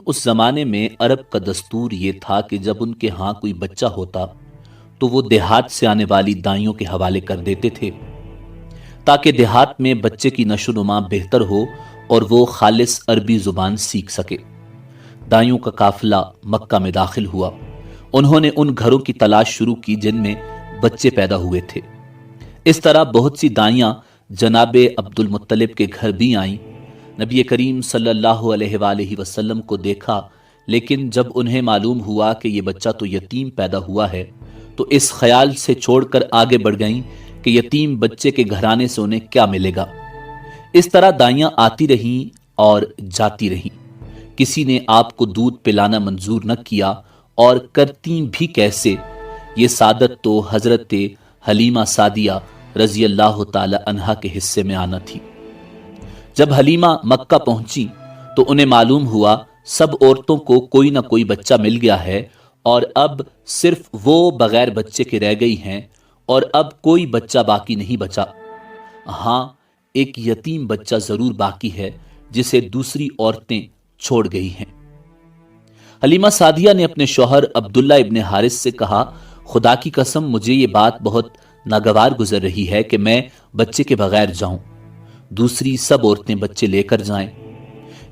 اس زمانے میں عرب کا دستور یہ تھا کہ جب ان کے ہاں کوئی بچہ ہوتا تو وہ دیہات سے آنے والی دائیوں کے حوالے کر دیتے تھے تاکہ دیہات میں بچے کی نشو و نما بہتر ہو اور وہ خالص عربی زبان سیکھ سکے۔ دائیوں کا قافلہ مکہ میں داخل ہوا۔ انہوں نے ان گھروں کی تلاش شروع کی جن میں بچے پیدا ہوئے تھے۔ اس طرح بہت سی دائیاں جناب عبد المطلب کے گھر بھی آئیں۔ نبی کریم صلی اللہ علیہ وآلہ وسلم کو دیکھا، لیکن جب انہیں معلوم ہوا کہ یہ بچہ تو یتیم پیدا ہوا ہے تو اس خیال سے چھوڑ کر آگے بڑھ گئیں کہ یتیم بچے کے گھرانے سے انہیں کیا ملے گا۔ اس طرح دائیاں آتی رہیں اور جاتی رہیں۔ کسی نے آپ کو دودھ پلانا منظور نہ کیا، اور کرتی بھی کیسے؟ یہ سعادت تو حضرت حلیمہ سعدیہ رضی اللہ تعالی عنہا کے حصے میں آنا تھی۔ جب حلیمہ مکہ پہنچی تو انہیں معلوم ہوا سب عورتوں کو کوئی نہ کوئی بچہ مل گیا ہے، اور اب صرف وہ بغیر بچے کے رہ گئی ہیں، اور اب کوئی بچہ باقی نہیں بچا۔ ہاں، ایک یتیم بچہ ضرور باقی ہے جسے دوسری عورتیں چھوڑ گئی ہیں۔ حلیمہ سعدیہ نے اپنے شوہر عبداللہ ابن حارث سے کہا، خدا کی قسم مجھے یہ بات بہت ناگوار گزر رہی ہے کہ میں بچے کے بغیر جاؤں، دوسری سب عورتیں بچے لے کر جائیں،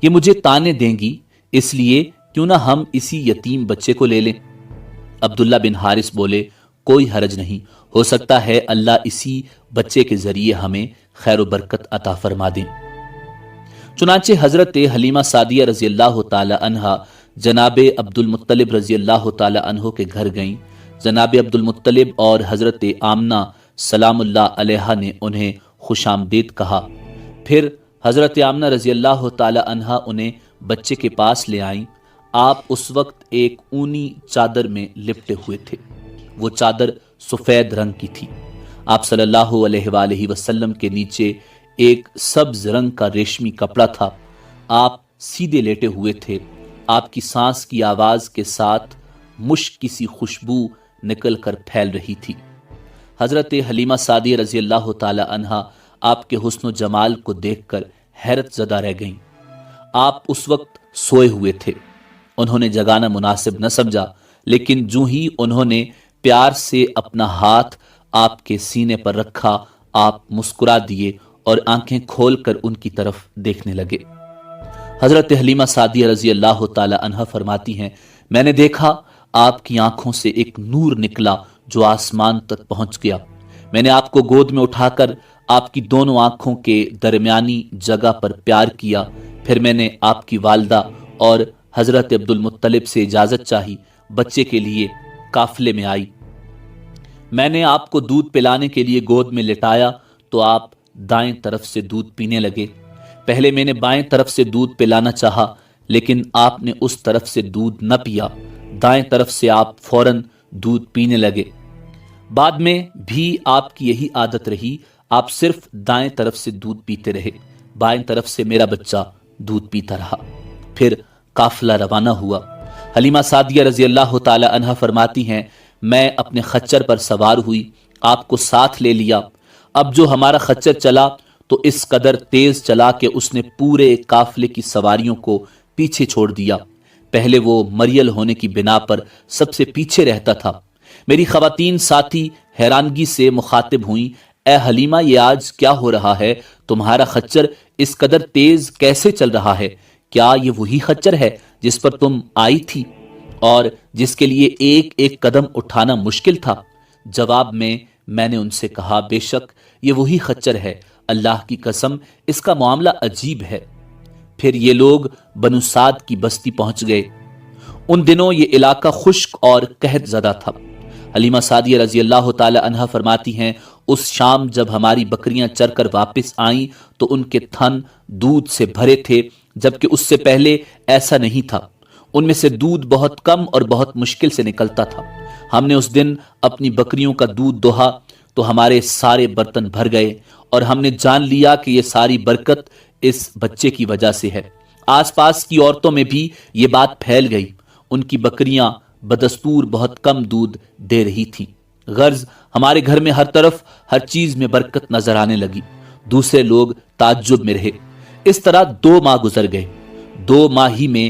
یہ مجھے تانے دیں گی، اس لیے کیوں نہ ہم اسی یتیم بچے کو لے لیں۔ عبداللہ بن حارث بولے، کوئی حرج نہیں، ہو سکتا ہے اللہ اسی بچے کے ذریعے ہمیں خیر و برکت عطا فرما دیں۔ چنانچہ حضرت حلیمہ سعدیہ رضی اللہ تعالی عنہا جناب عبد المطلب رضی اللہ تعالی عنہ کے گھر گئیں۔ جناب عبد المطلب اور حضرت آمنہ سلام اللہ علیہا نے انہیں خوش آمدید کہا۔ پھر حضرت آمنہ رضی اللہ تعالی عنہا انہیں بچے کے پاس لے آئیں۔ آپ اس وقت ایک اونی چادر میں لپٹے ہوئے تھے، وہ چادر سفید رنگ کی تھی۔ آپ صلی اللہ علیہ وآلہ وسلم کے نیچے ایک سبز رنگ کا ریشمی کپڑا تھا۔ آپ سیدھے لیٹے ہوئے تھے۔ آپ کی سانس کی آواز کے ساتھ مشک کی سی خوشبو نکل کر پھیل رہی تھی۔ حضرت حلیمہ سعدیہ رضی اللہ تعالی عنہا آپ کے حسن و جمال کو دیکھ کر حیرت زدہ رہ گئیں۔ آپ اس وقت سوئے ہوئے تھے۔ انہوں نے جگانا مناسب نہ سمجھا، لیکن جو ہی انہوں نے پیار سے اپنا ہاتھ آپ کے سینے پر رکھا، آپ مسکرا دیے اور آنکھیں کھول کر ان کی طرف دیکھنے لگے۔ حضرت حلیمہ سعدیہ رضی اللہ تعالی عنہا فرماتی ہیں، میں نے دیکھا آپ کی آنکھوں سے ایک نور نکلا جو آسمان تک پہنچ گیا۔ میں نے آپ کو گود میں اٹھا کر آپ کی دونوں آنکھوں کے درمیانی جگہ پر پیار کیا۔ پھر میں نے آپ کی والدہ اور حضرت عبد المطلب سے اجازت چاہی، بچے کے لیے قافلے میں آئی۔ میں نے آپ کو دودھ پلانے کے لیے گود میں لٹایا تو آپ دائیں طرف سے دودھ پینے لگے۔ پہلے میں نے بائیں طرف سے دودھ پلانا چاہا، لیکن آپ نے اس طرف سے دودھ نہ پیا۔ دائیں طرف سے آپ فوراً دودھ پینے لگے۔ بعد میں بھی آپ کی یہی عادت رہی، آپ صرف دائیں طرف سے دودھ پیتے رہے، بائیں طرف سے میرا بچہ دودھ پیتا رہا۔ پھر قافلہ روانہ ہوا۔ حلیمہ سعدیہ رضی اللہ تعالی عنہا فرماتی ہیں، میں اپنے خچر پر سوار ہوئی، آپ کو ساتھ لے لیا۔ اب جو ہمارا خچر چلا تو اس قدر تیز چلا کہ اس نے پورے قافلے کی سواریوں کو پیچھے چھوڑ دیا۔ پہلے وہ مریل ہونے کی بنا پر سب سے پیچھے رہتا تھا۔ میری خواتین ساتھی حیرانگی سے مخاطب ہوئیں، اے حلیمہ یہ آج کیا ہو رہا ہے؟ تمہارا خچر اس قدر تیز کیسے چل رہا ہے؟ کیا یہ وہی خچر ہے جس پر تم آئی تھی اور جس کے لیے ایک ایک قدم اٹھانا مشکل تھا؟ جواب میں نے ان سے کہا، بے شک یہ وہی خچر ہے، اللہ کی قسم اس کا معاملہ عجیب ہے۔ پھر یہ لوگ بنو سعد کی بستی پہنچ گئے۔ ان دنوں یہ علاقہ خشک اور قحط زدہ تھا۔ حلیمہ سعدیہ رضی اللہ تعالی عنہا فرماتی ہیں، اس شام جب ہماری بکریاں چر کر واپس آئیں تو ان کے تھن دودھ سے بھرے تھے، جبکہ اس سے پہلے ایسا نہیں تھا۔ ان میں سے دودھ بہت کم اور بہت مشکل سے نکلتا تھا۔ ہم نے اس دن اپنی بکریوں کا دودھ دوہا تو ہمارے سارے برتن بھر گئے، اور ہم نے جان لیا کہ یہ ساری برکت اس بچے کی وجہ سے ہے۔ آس پاس کی عورتوں میں بھی یہ بات پھیل گئی۔ ان کی بکریاں بدستور بہت کم دودھ دے رہی تھیں۔ غرض ہمارے گھر میں ہر طرف ہر چیز میں برکت نظر آنے لگی۔ دوسرے لوگ تعجب میں رہے۔ اس طرح 2 ماہ گزر گئے۔ 2 ماہ ہی میں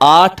8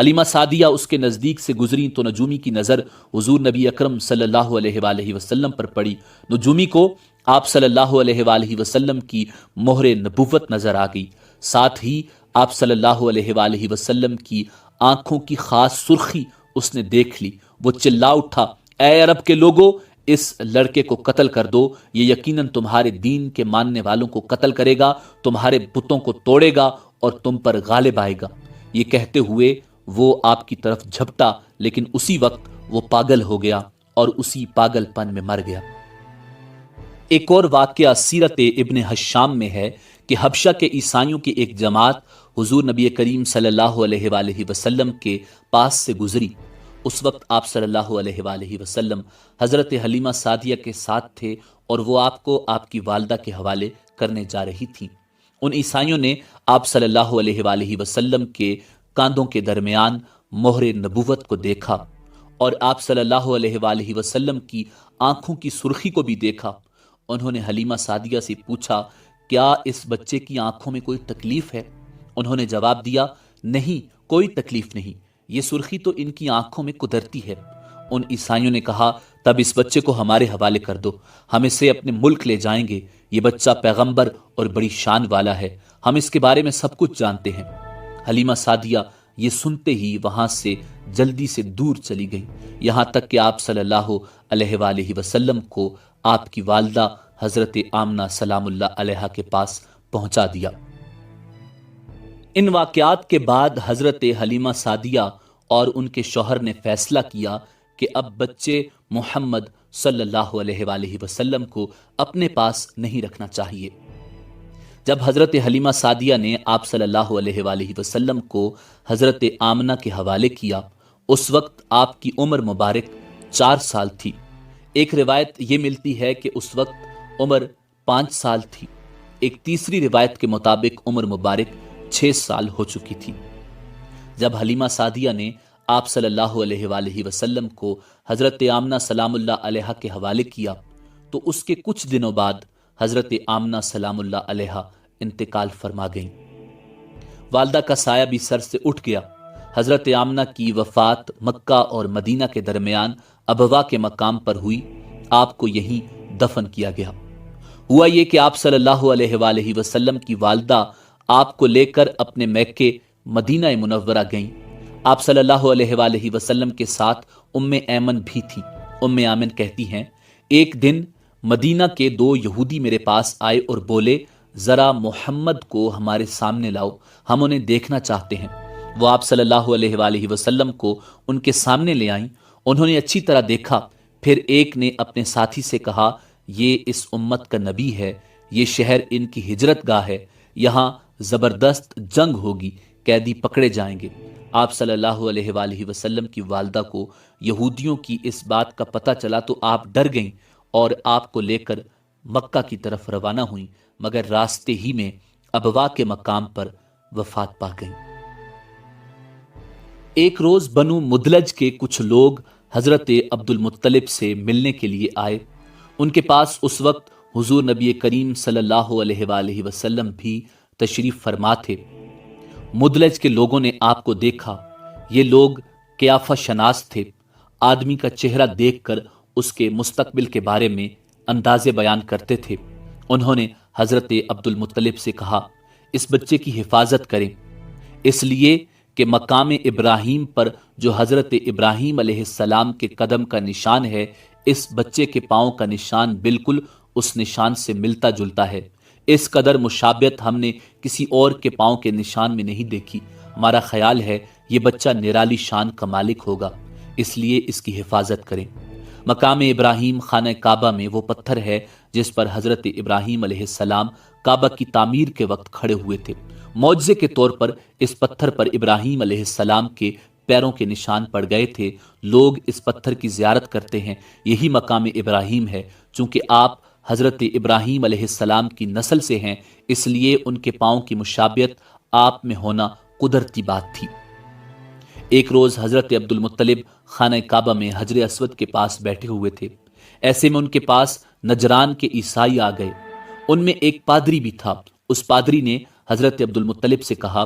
حلیمہ سعدیہ اس کے نزدیک سے گزری تو نجومی کی نظر حضور نبی اکرم صلی اللہ علیہ وآلہ وسلم پر پڑی۔ نجومی کو آپ صلی اللہ علیہ وآلہ وسلم کی مہر نبوت نظر آ گئی، ساتھ ہی آپ صلی اللہ علیہ وآلہ وسلم کی آنکھوں کی خاص سرخی اس نے دیکھ لی۔ وہ چلا اٹھا، اے عرب کے لوگو، اس لڑکے کو قتل کر دو، یہ یقیناً تمہارے دین کے ماننے والوں کو قتل کرے گا، تمہارے بتوں کو توڑے گا اور تم پر غالب آئے گا۔ یہ کہتے ہوئے وہ آپ کی طرف جھپٹا، لیکن اسی وقت وہ پاگل ہو گیا اور اسی پاگل پن میں مر گیا۔ ایک اور واقعہ سیرت ابن حشام میں ہے کہ حبشہ کے عیسائیوں کی ایک جماعت حضور نبی کریم صلی اللہ علیہ وآلہ وسلم کے پاس سے گزری۔ اس وقت آپ صلی اللہ علیہ وآلہ وسلم حضرت حلیمہ سعدیہ کے ساتھ تھے اور وہ آپ کو آپ کی والدہ کے حوالے کرنے جا رہی تھیں۔ ان عیسائیوں نے آپ صلی اللہ علیہ وآلہ وسلم کے کاندھوں کے درمیان مہر نبوت کو دیکھا اور آپ صلی اللہ علیہ وآلہ وسلم کی آنکھوں کی سرخی کو بھی دیکھا۔ انہوں نے حلیمہ سعدیہ سے پوچھا، کیا اس بچے کی آنکھوں میں کوئی تکلیف ہے؟ انہوں نے جواب دیا، نہیں، کوئی تکلیف نہیں، یہ سرخی تو ان کی آنکھوں میں قدرتی ہے۔ ان عیسائیوں نے کہا، تب اس بچے کو ہمارے حوالے کر دو، ہم اسے اپنے ملک لے جائیں گے، یہ بچہ پیغمبر اور بڑی شان والا ہے، ہم اس کے بارے میں سب کچھ جانتے ہیں۔ حلیمہ سعدیہ یہ سنتے ہی وہاں سے جلدی سے دور چلی گئی، یہاں تک کہ آپ صلی اللہ علیہ وآلہ وسلم کو آپ کی والدہ حضرت آمنہ سلام اللہ علیہا کے پاس پہنچا دیا۔ ان واقعات کے بعد حضرت حلیمہ سعدیہ اور ان کے شوہر نے فیصلہ کیا کہ اب بچے محمد صلی اللہ علیہ وآلہ وسلم کو اپنے پاس نہیں رکھنا چاہیے۔ جب حضرت حلیمہ سعدیہ نے آپ صلی اللہ علیہ وآلہ وسلم کو حضرت آمنہ کے حوالے کیا، اس وقت آپ کی عمر مبارک 4 سال تھی۔ ایک روایت یہ ملتی ہے کہ اس وقت عمر 5 سال تھی، ایک تیسری روایت کے مطابق عمر مبارک 6 سال ہو چکی تھی۔ جب حلیمہ سعدیہ نے آپ صلی اللہ علیہ وآلہ وسلم کو حضرت آمنہ سلام اللہ علیہا کے حوالے کیا تو اس کے کچھ دنوں بعد حضرت آمنہ سلام اللہ علیہا انتقال فرما گئیں۔ والدہ کا سایہ بھی سر سے اٹھ گیا۔ حضرت آمنہ کی وفات مکہ اور مدینہ کے درمیان ابوا کے مقام پر ہوئی، آپ کو یہیں دفن کیا گیا۔ ہوا یہ کہ آپ صلی اللہ علیہ وآلہ وسلم کی والدہ آپ کو لے کر اپنے میکے مدینہ منورہ گئیں۔ آپ صلی اللہ علیہ وآلہ وسلم کے ساتھ ام ایمن بھی تھی۔ ام ایمن کہتی ہیں، ایک دن مدینہ کے 2 یہودی میرے پاس آئے اور بولے، ذرا محمد کو ہمارے سامنے لاؤ، ہم انہیں دیکھنا چاہتے ہیں۔ وہ آپ صلی اللہ علیہ وآلہ وسلم کو ان کے سامنے لے آئیں۔ انہوں نے اچھی طرح دیکھا، پھر ایک نے اپنے ساتھی سے کہا، یہ اس امت کا نبی ہے، یہ شہر ان کی ہجرت گاہ ہے، یہاں زبردست جنگ ہوگی، قیدی پکڑے جائیں گے۔ آپ صلی اللہ علیہ وآلہ وسلم کی والدہ کو یہودیوں کی اس بات کا پتہ چلا تو آپ ڈر گئیں اور آپ کو لے کر مکہ کی طرف روانہ ہوئیں، مگر راستے ہی میں ابوا کے مقام پر وفات پا گئیں۔ ایک روز بنو مدلج کے کچھ لوگ حضرت عبد المطلب سے ملنے کے لیے آئے۔ ان کے پاس اس وقت حضور نبی کریم صلی اللہ علیہ وآلہ وسلم بھی تشریف فرما تھے۔ مدلج کے لوگوں نے آپ کو دیکھا۔ یہ لوگ قیافہ شناس تھے۔ آدمی کا چہرہ دیکھ کر اس کے مستقبل کے بارے میں اندازے بیان کرتے تھے۔ انہوں نے حضرت عبد المطلب سے کہا، اس بچے کی حفاظت کریں، اس لیے کہ مقام ابراہیم پر جو حضرت ابراہیم علیہ السلام کے قدم کا نشان ہے، اس بچے کے پاؤں کا نشان بالکل اس نشان سے ملتا جلتا ہے۔ اس قدر مشابہت ہم نے کسی اور کے پاؤں کے نشان میں نہیں دیکھی۔ ہمارا خیال ہے یہ بچہ نرالی شان کا مالک ہوگا، اس لیے اس کی حفاظت کریں۔ مقام ابراہیم خانہ کعبہ میں وہ پتھر ہے جس پر حضرت ابراہیم علیہ السلام کعبہ کی تعمیر کے وقت کھڑے ہوئے تھے۔ معجزے کے طور پر اس پتھر پر ابراہیم علیہ السلام کے پیروں کے نشان پڑ گئے تھے۔ لوگ اس پتھر کی زیارت کرتے ہیں، یہی مقام ابراہیم ہے۔ چونکہ آپ حضرت ابراہیم علیہ السلام کی نسل سے ہیں، اس لیے ان کے پاؤں کی مشابہت آپ میں ہونا قدرتی بات تھی۔ ایک روز حضرت عبد المطلب خانہ کعبہ میں حجر اسود کے پاس بیٹھے ہوئے تھے۔ ایسے میں ان کے پاس نجران کے عیسائی آ گئے۔ ان میں ایک پادری بھی تھا۔ اس پادری نے حضرت عبد المطلب سے کہا،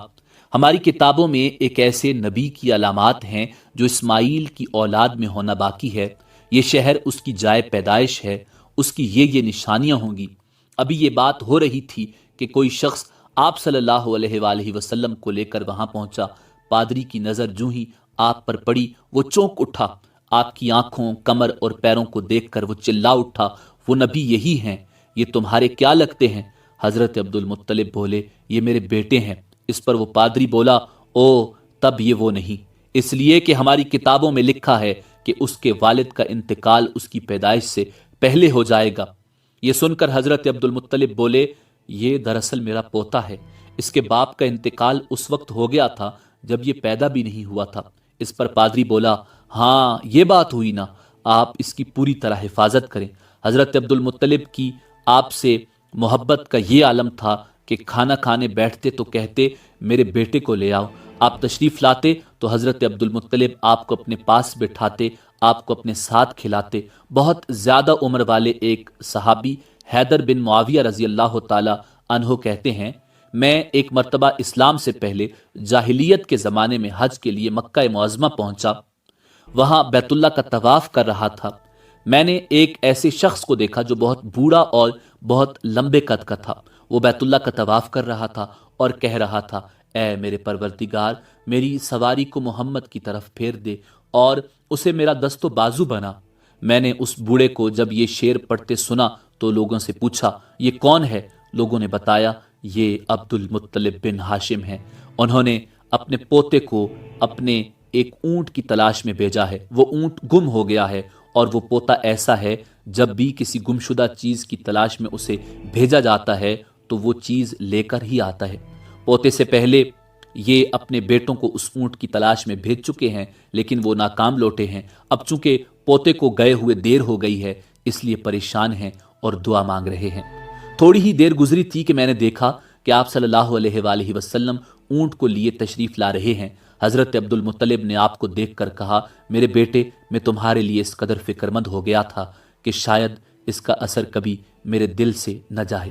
ہماری کتابوں میں ایک ایسے نبی کی علامات ہیں جو اسماعیل کی اولاد میں ہونا باقی ہے، یہ شہر اس کی جائے پیدائش ہے، اس کی یہ نشانیاں ہوں گی۔ ابھی یہ بات ہو رہی تھی کہ کوئی شخص آپ صلی اللہ علیہ وآلہ وسلم کو لے کر وہاں پہنچا۔ پادری کی نظر جوں ہی آپ پر پڑی وہ چونک اٹھا، آپ کی آنکھوں، کمر اور پیروں کو دیکھ کر وہ چلا اٹھا، وہ نبی یہی ہیں، یہ تمہارے کیا لگتے ہیں؟ حضرت عبد المطلب بولے، یہ میرے بیٹے ہیں۔ اس پر وہ پادری بولا، او تب یہ وہ نہیں، اس لیے کہ ہماری کتابوں میں لکھا ہے کہ اس کے والد کا انتقال اس کی پیدائش سے پہلے ہو جائے گا۔ یہ سن کر حضرت عبد المطلب بولے، یہ دراصل میرا پوتا ہے، اس کے باپ کا انتقال اس وقت ہو گیا تھا جب یہ پیدا بھی نہیں ہوا تھا۔ اس پر پادری بولا، ہاں یہ بات ہوئی نا، آپ اس کی پوری طرح حفاظت کریں۔ حضرت عبد المطلب کی آپ سے محبت کا یہ عالم تھا کہ کھانا کھانے بیٹھتے تو کہتے، میرے بیٹے کو لے آؤ۔ آپ تشریف لاتے تو حضرت عبد المطلب آپ کو اپنے پاس بٹھاتے، آپ کو اپنے ساتھ کھلاتے۔ بہت زیادہ عمر والے ایک صحابی حیدر بن معاویہ رضی اللہ تعالی عنہ کہتے ہیں، میں ایک مرتبہ اسلام سے پہلے جاہلیت کے زمانے میں حج کے لیے مکہ معظمہ پہنچا، وہاں بیت اللہ کا طواف کر رہا تھا۔ میں نے ایک ایسے شخص کو دیکھا جو بہت بوڑھا اور بہت لمبے قد کا تھا، وہ بیت اللہ کا طواف کر رہا تھا اور کہہ رہا تھا، اے میرے پروردگار، میری سواری کو محمد کی طرف پھیر دے اور اسے میرا دست و بازو بنا۔ میں نے اس بوڑھے کو جب یہ شعر پڑھتے سنا تو لوگوں سے پوچھا، یہ کون ہے؟ لوگوں نے بتایا، یہ عبد المطلب بن ہاشم ہیں۔ انہوں نے اپنے پوتے کو اپنے ایک اونٹ کی تلاش میں بھیجا ہے، وہ اونٹ گم ہو گیا ہے، اور وہ پوتا ایسا ہے جب بھی کسی گمشدہ چیز کی تلاش میں اسے بھیجا جاتا ہے تو وہ چیز لے کر ہی آتا ہے۔ پوتے سے پہلے یہ اپنے بیٹوں کو اس اونٹ کی تلاش میں بھیج چکے ہیں، لیکن وہ ناکام لوٹے ہیں۔ اب چونکہ پوتے کو گئے ہوئے دیر ہو گئی ہے، اس لیے پریشان ہیں اور دعا مانگ رہے ہیں۔ تھوڑی ہی دیر گزری تھی کہ میں نے دیکھا کہ آپ صلی اللہ علیہ وآلہ وسلم اونٹ کو لیے تشریف لا رہے ہیں۔ حضرت عبد المطلب نے آپ کو دیکھ کر کہا، میرے بیٹے، میں تمہارے لیے اس قدر فکر مند ہو گیا تھا کہ شاید اس کا اثر کبھی میرے دل سے نہ جائے۔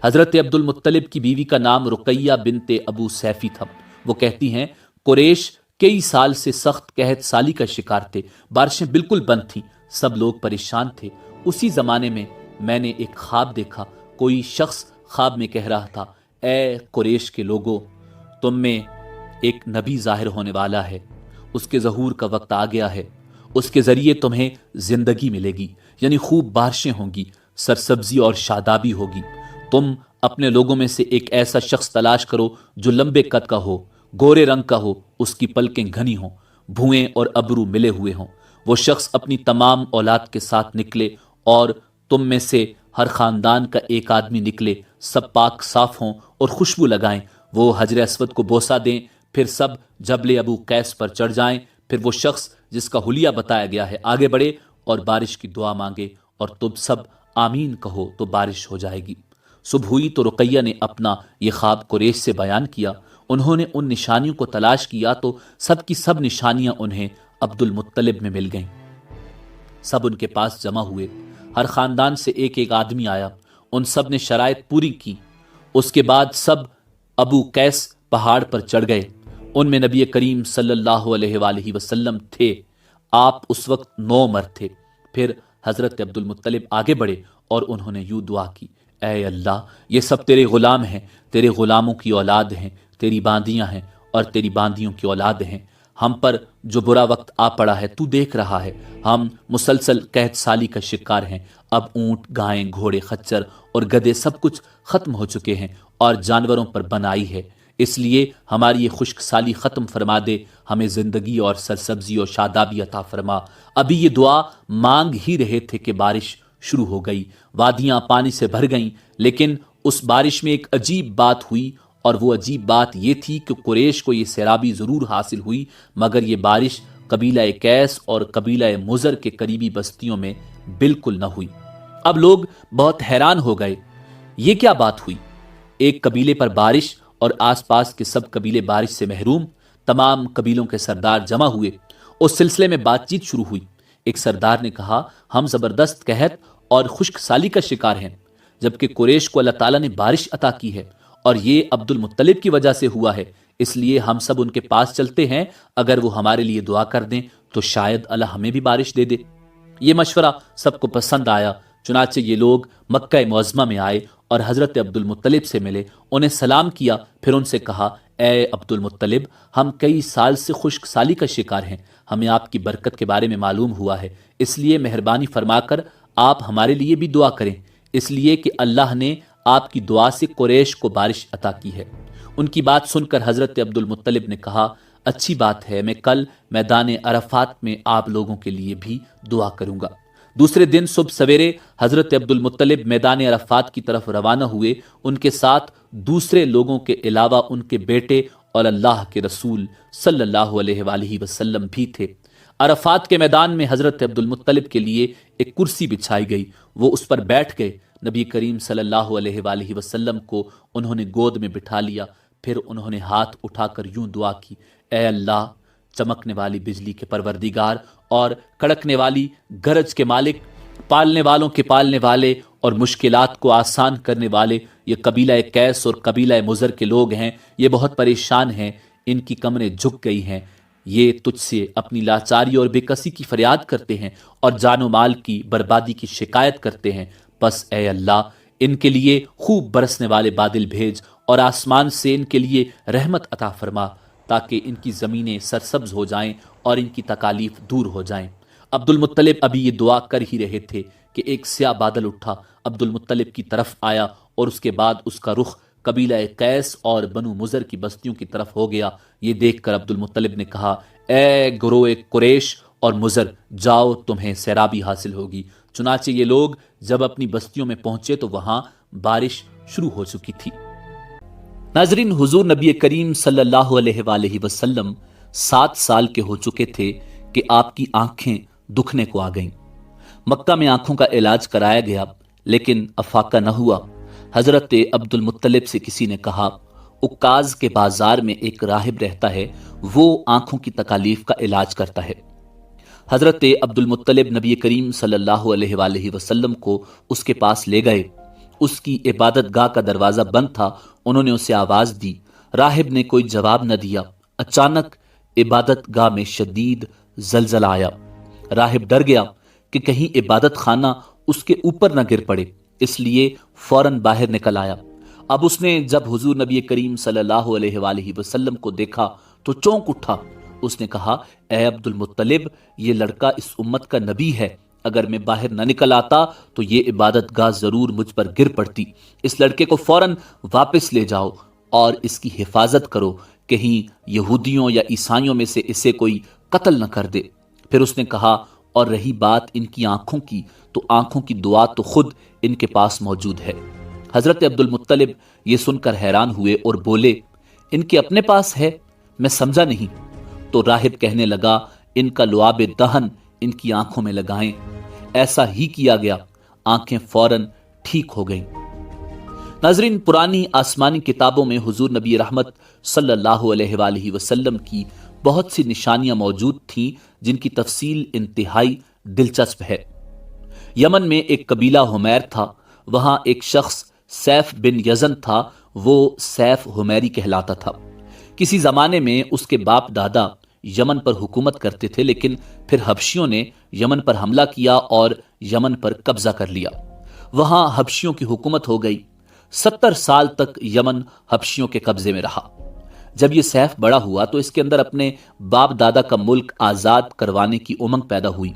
حضرت عبد المطلب کی بیوی کا نام رقیہ بنت ابو سیفی تھا۔ وہ کہتی ہیں، قریش کئی سال سے سخت قحط سالی کا شکار تھے، بارشیں بالکل بند تھیں، سب لوگ پریشان تھے۔ اسی زمانے میں نے ایک خواب دیکھا، کوئی شخص خواب میں کہہ رہا تھا، اے قریش کے لوگوں، تم میں ایک نبی ظاہر ہونے والا ہے، اس کے ظہور کا وقت آ گیا ہے، اس کے ذریعے تمہیں زندگی ملے گی، یعنی خوب بارشیں ہوں گی، سرسبزی اور شادابی ہوگی۔ تم اپنے لوگوں میں سے ایک ایسا شخص تلاش کرو جو لمبے قد کا ہو، گورے رنگ کا ہو، اس کی پلکیں گھنی ہوں، بھوئیں اور ابرو ملے ہوئے ہوں۔ وہ شخص اپنی تمام اولاد کے ساتھ نکلے اور تم میں سے ہر خاندان کا ایک آدمی نکلے، سب پاک صاف ہوں اور خوشبو لگائیں۔ وہ حجر اسود کو بوسہ دیں، پھر سب جبل ابو قیس پر چڑھ جائیں، پھر وہ شخص جس کا حلیہ بتایا گیا ہے آگے بڑھے اور بارش کی دعا مانگے، اور تم سب آمین کہو تو بارش ہو جائے گی۔ صبح ہوئی تو رقیہ نے اپنا یہ خواب قریش سے بیان کیا۔ انہوں نے ان نشانیوں کو تلاش کیا تو سب کی سب نشانیاں انہیں عبد المطلب میں مل گئیں۔ سب ان کے پاس جمع ہوئے، ہر خاندان سے ایک ایک آدمی آیا، ان سب نے شرائط پوری کی۔ اس کے بعد سب ابو قیس پہاڑ پر چڑھ گئے۔ ان میں نبی کریم صلی اللہ علیہ وآلہ وسلم تھے، آپ اس وقت 9 مرد تھے۔ پھر حضرت عبد المطلب آگے بڑھے اور انہوں نے یوں دعا کی، اے اللہ، یہ سب تیرے غلام ہیں، تیرے غلاموں کی اولاد ہیں، تیری باندیاں ہیں اور تیری باندیوں کی اولاد ہیں۔ ہم پر جو برا وقت آ پڑا ہے تو دیکھ رہا ہے، ہم مسلسل قحط سالی کا شکار ہیں۔ اب اونٹ، گائیں، گھوڑے، خچر اور گدھے سب کچھ ختم ہو چکے ہیں اور جانوروں پر بن آئی ہے، اس لیے ہماری یہ خشک سالی ختم فرما دے، ہمیں زندگی اور سرسبزی اور شادابی عطا فرما۔ ابھی یہ دعا مانگ ہی رہے تھے کہ بارش شروع ہو گئی، وادیاں پانی سے بھر گئیں، لیکن اس بارش میں ایک عجیب بات ہوئی، اور وہ عجیب بات یہ تھی کہ قریش کو یہ سیرابی ضرور حاصل ہوئی، مگر یہ بارش قبیلہ قیس اور قبیلہ مضر کے قریبی بستیوں میں بالکل نہ ہوئی۔ اب لوگ بہت حیران ہو گئے، یہ کیا بات ہوئی؟ ایک قبیلے پر بارش اور آس پاس کے سب قبیلے بارش سے محروم۔ تمام قبیلوں کے سردار جمع ہوئے، اس سلسلے میں بات چیت شروع ہوئی۔ ایک سردار نے کہا، ہم زبردست قحط اور خشک سالی کا شکار ہیں، جبکہ قریش کو اللہ تعالیٰ نے بارش عطا کی ہے اور یہ عبد المطلب کی وجہ سے ہوا ہے، اس لیے ہم سب ان کے پاس چلتے ہیں، اگر وہ ہمارے لیے دعا کر دیں تو شاید اللہ ہمیں بھی بارش دے دے۔ یہ مشورہ سب کو پسند آیا، چنانچہ یہ لوگ مکہ معظمہ میں آئے اور حضرت عبد المطلب سے ملے، انہیں سلام کیا، پھر ان سے کہا، اے عبد المطلب، ہم کئی سال سے خشک سالی کا شکار ہیں، ہمیں آپ کی برکت کے بارے میں معلوم ہوا ہے، اس لیے مہربانی فرما کر آپ ہمارے لیے بھی دعا کریں، اس لیے کہ اللہ نے آپ کی دعا سے قریش کو بارش عطا کی ہے۔ ان کی بات سن کر حضرت عبد المطلب نے کہا، اچھی بات ہے، میں کل میدان عرفات میں آپ لوگوں کے لیے بھی دعا کروں گا۔ دوسرے دن صبح سویرے حضرت عبد المطلب میدان عرفات کی طرف روانہ ہوئے، ان کے ساتھ دوسرے لوگوں کے علاوہ ان کے بیٹے اور اللہ کے رسول صلی اللہ علیہ وآلہ وسلم بھی تھے۔ عرفات کے میدان میں حضرت عبد المطلب کے لیے ایک کرسی بچھائی گئی، وہ اس پر بیٹھ گئے، نبی کریم صلی اللہ علیہ وآلہ وسلم کو انہوں نے گود میں بٹھا لیا، پھر انہوں نے ہاتھ اٹھا کر یوں دعا کی، اے اللہ، چمکنے والی بجلی کے پروردگار اور کڑکنے والی گرج کے مالک، پالنے والوں کے پالنے والے اور مشکلات کو آسان کرنے والے، یہ قبیلہ قیس اور قبیلہ مضر کے لوگ ہیں، یہ بہت پریشان ہیں، ان کی کمریں جھک گئی ہیں، یہ تجھ سے اپنی لاچاری اور بے کسی کی فریاد کرتے ہیں اور جان و مال کی بربادی کی شکایت کرتے ہیں، بس اے اللہ ان کے لیے خوب برسنے والے بادل بھیج اور آسمان سے ان کے لیے رحمت عطا فرما، تاکہ ان کی زمینیں سرسبز ہو جائیں اور ان کی تکالیف دور ہو جائیں۔ عبد المطلب ابھی یہ دعا کر ہی رہے تھے کہ ایک سیاہ بادل اٹھا، عبد المطلب کی طرف آیا اور اس کے بعد اس کا رخ قبیلہ قیس اور بنو مضر کی بستیوں کی طرف ہو گیا۔ یہ دیکھ کر عبد المطلب نے کہا، اے گروہ قریش اور مضر، جاؤ، تمہیں سیرابی حاصل ہوگی۔ چنانچہ یہ لوگ جب اپنی بستیوں میں پہنچے تو وہاں بارش شروع ہو چکی تھی۔ ناظرین، حضور نبی کریم صلی اللہ علیہ وآلہ وسلم 7 سال کے ہو چکے تھے کہ آپ کی آنکھیں دکھنے کو آ گئیں۔ مکہ میں آنکھوں کا علاج کرایا گیا لیکن افاقہ نہ ہوا۔ حضرت عبد المطلب سے کسی نے کہا، عکاظ کے بازار میں ایک راہب رہتا ہے، وہ آنکھوں کی تکالیف کا علاج کرتا ہے۔ حضرت عبد المطلب نبی کریم صلی اللہ علیہ وآلہ وسلم کو اس کے پاس لے گئے۔ اس کی عبادت گاہ کا دروازہ بند تھا، انہوں نے اسے آواز دی، راہب نے کوئی جواب نہ دیا۔ اچانک عبادت گاہ میں شدید زلزلہ آیا، راہب ڈر گیا کہ کہیں عبادت خانہ اس کے اوپر نہ گر پڑے، اس لیے فوراً باہر نکل آیا۔ اب اس نے جب حضور نبی کریم صلی اللہ علیہ وآلہ وسلم کو دیکھا تو چونک اٹھا، اس نے کہا، اے عبد المطلب، یہ لڑکا اس امت کا نبی ہے، اگر میں باہر نہ نکل آتا تو یہ عبادت گاہ ضرور مجھ پر گر پڑتی، اس لڑکے کو فوراً واپس لے جاؤ اور اس کی حفاظت کرو، کہیں یہودیوں یا عیسائیوں میں سے اسے کوئی قتل نہ کر دے۔ پھر اس نے کہا، اور رہی بات ان کی آنکھوں کی، تو آنکھوں کی دعا تو خود ان کے پاس موجود ہے۔ حضرت عبد المطلب یہ سن کر حیران ہوئے اور بولے، ان کے اپنے پاس ہے؟ میں سمجھا نہیں۔ تو راہب کہنے لگا، ان کا لعاب دہن ان کی آنکھوں میں لگائیں۔ ایسا ہی کیا گیا، آنکھیں فوراً ٹھیک ہو گئیں۔ ناظرین، پرانی آسمانی کتابوں میں حضور نبی رحمت صلی اللہ علیہ وآلہ وسلم کی بہت سی نشانیاں موجود تھیں جن کی تفصیل انتہائی دلچسپ ہے۔ یمن میں ایک قبیلہ حمیر تھا، وہاں ایک شخص سیف بن یزن تھا، وہ سیف حمیری کہلاتا تھا۔ کسی زمانے میں اس کے باپ دادا یمن پر حکومت کرتے تھے، لیکن پھر حبشیوں نے یمن پر حملہ کیا اور یمن پر قبضہ کر لیا، وہاں حبشیوں کی حکومت ہو گئی۔ 70 سال تک یمن حبشیوں کے قبضے میں رہا۔ جب یہ سیف بڑا ہوا تو اس کے اندر اپنے باپ دادا کا ملک آزاد کروانے کی امنگ پیدا ہوئی۔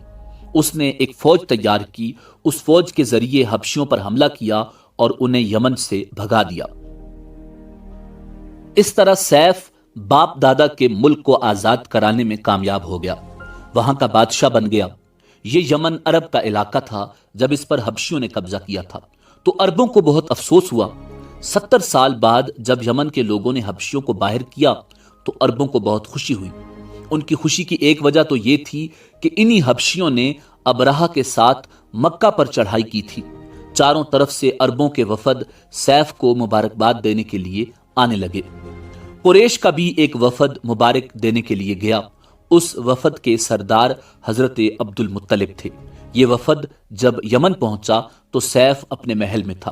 اس نے ایک فوج تیار کی، اس فوج کے ذریعے حبشیوں پر حملہ کیا اور انہیں یمن سے بھگا دیا۔ اس طرح سیف باپ دادا کے ملک کو آزاد کرانے میں کامیاب ہو گیا، وہاں کا بادشاہ بن گیا۔ یہ یمن عرب کا علاقہ تھا۔ جب اس پر حبشیوں نے قبضہ کیا تھا تو عربوں کو بہت افسوس ہوا۔ 70 سال بعد جب یمن کے لوگوں نے حبشیوں کو باہر کیا تو عربوں کو بہت خوشی ہوئی۔ ان کی خوشی کی ایک وجہ تو یہ تھی کہ انہی حبشیوں نے ابرہہ کے ساتھ مکہ پر چڑھائی کی تھی۔ چاروں طرف سے عربوں کے وفد سیف کو مبارکباد دینے کے لیے آنے لگے۔ قریش کا بھی ایک وفد مبارک دینے کے لیے گیا۔ اس وفد کے سردار حضرت عبد المطلب تھے۔ یہ وفد جب یمن پہنچا تو سیف اپنے محل میں تھا۔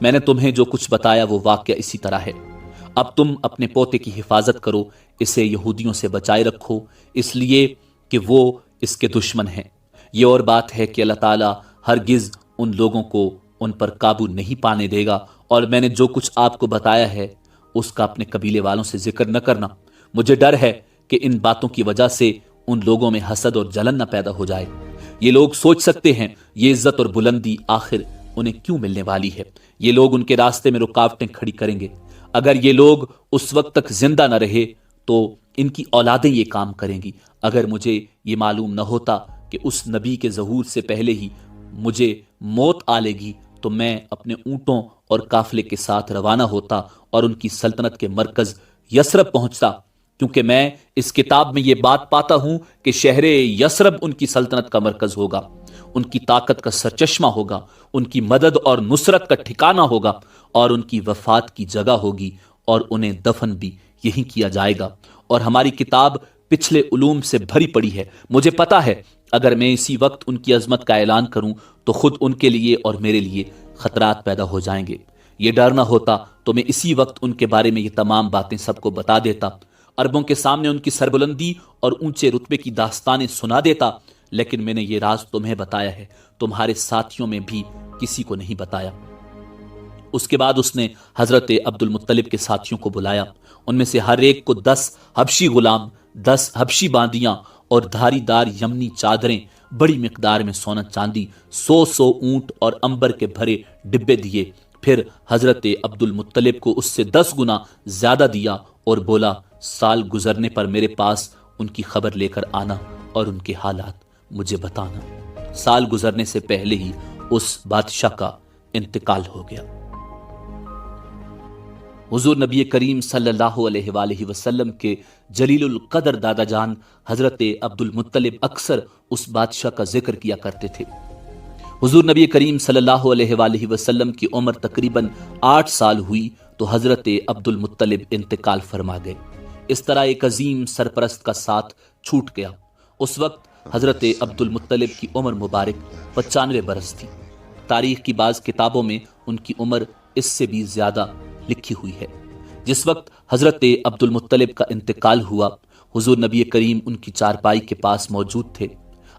میں نے تمہیں جو کچھ بتایا وہ واقعہ اسی طرح ہے۔ اب تم اپنے پوتے کی حفاظت کرو، اسے یہودیوں سے بچائے رکھو، اس لیے کہ وہ اس کے دشمن ہیں۔ یہ اور بات ہے کہ اللہ تعالیٰ ہرگز ان لوگوں کو ان پر قابو نہیں پانے دے گا، اور میں نے جو کچھ آپ کو بتایا ہے اس کا اپنے قبیلے والوں سے ذکر نہ کرنا۔ مجھے ڈر ہے کہ ان باتوں کی وجہ سے ان لوگوں میں حسد اور جلن نہ پیدا ہو جائے۔ یہ لوگ سوچ سکتے ہیں یہ عزت اور بلندی آخر انہیں کیوں ملنے والی ہے۔ یہ لوگ ان کے راستے میں رکاوٹیں کھڑی کریں گے۔ اگر یہ لوگ اس وقت تک زندہ نہ رہے تو ان کی اولادیں یہ کام کریں گی۔ اگر مجھے یہ معلوم نہ ہوتا کہ اس نبی کے ظہور سے پہلے ہی مجھے موت آ لے گی تو میں اپنے اونٹوں اور قافلے کے ساتھ روانہ ہوتا اور ان کی سلطنت کے مرکز یثرب پہنچتا، کیونکہ میں اس کتاب میں یہ بات پاتا ہوں کہ شہر یثرب ان کی سلطنت کا مرکز ہوگا، ان کی طاقت کا سرچشمہ ہوگا، ان کی مدد اور نصرت کا ٹھکانہ ہوگا، اور ان کی وفات کی جگہ ہوگی، اور انہیں دفن بھی یہیں کیا جائے گا۔ اور ہماری کتاب پچھلے علوم سے بھری پڑی ہے۔ مجھے پتا ہے اگر میں اسی وقت ان کی عظمت کا اعلان کروں تو خود ان کے لیے اور میرے لیے خطرات پیدا ہو جائیں گے۔ یہ ڈر نہ ہوتا تو میں اسی وقت ان کے بارے میں یہ تمام باتیں سب کو بتا دیتا، عربوں کے سامنے ان کی سربلندی اور اونچے رتبے کی داستانیں سنا دیتا، لیکن میں نے یہ راز تمہیں بتایا ہے، تمہارے ساتھیوں میں بھی کسی کو نہیں بتایا۔ اس کے بعد اس نے حضرت عبد المطلب کے ساتھیوں کو بلایا، ان میں سے ہر ایک کو 10 حبشی غلام، 10 حبشی باندیاں اور دھاری دار یمنی چادریں، بڑی مقدار میں سونا چاندی، 100 اونٹ اور عنبر کے بھرے ڈبے دیے۔ پھر حضرت عبد المطلب کو اس سے 10 گنا زیادہ دیا اور بولا، سال گزرنے پر میرے پاس ان کی خبر لے کر آنا اور ان کے حالات مجھے بتانا۔ سال گزرنے سے پہلے ہی اس بادشاہ کا انتقال ہو گیا۔ حضور نبی کریم صلی اللہ علیہ وآلہ وسلم کے جلیل القدر دادا جان حضرت عبد المطلب اکثر اس بادشاہ کا ذکر کیا کرتے تھے۔ حضور نبی کریم صلی اللہ علیہ وآلہ وسلم کی عمر تقریباً 8 سال ہوئی تو حضرت عبد المطلب انتقال فرما گئے۔ اس طرح ایک عظیم سرپرست کا ساتھ چھوٹ گیا۔ اس وقت حضرت عبد المطلب کی عمر مبارک 95 برس تھی۔ تاریخ کی بعض کتابوں میں ان کی عمر اس سے بھی زیادہ لکھی ہوئی ہے۔ جس وقت حضرت عبد المطلب کا انتقال ہوا، حضور نبی کریم ان کی چارپائی کے پاس موجود تھے۔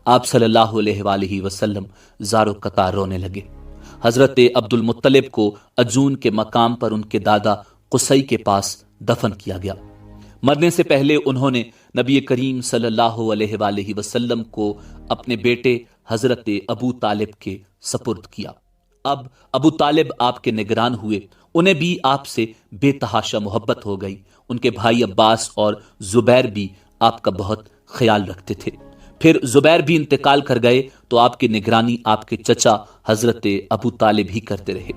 آپ صلی اللہ علیہ وآلہ وسلم زار و قطار رونے لگے۔ حضرت عبد المطلب کو عجون کے مقام پر ان کے دادا قصی کے پاس دفن کیا گیا۔ مرنے سے پہلے انہوں نے نبی کریم صلی اللہ علیہ وآلہ وسلم کو اپنے بیٹے حضرت ابو طالب کے سپرد کیا۔ اب ابو طالب آپ کے نگران ہوئے، انہیں بھی آپ سے بے تحاشا محبت ہو گئی۔ ان کے بھائی عباس اور زبیر بھی آپ کا بہت خیال رکھتے تھے۔ پھر زبیر بھی انتقال کر گئے تو آپ کی نگرانی آپ کے چچا حضرت ابو طالب ہی کرتے رہے۔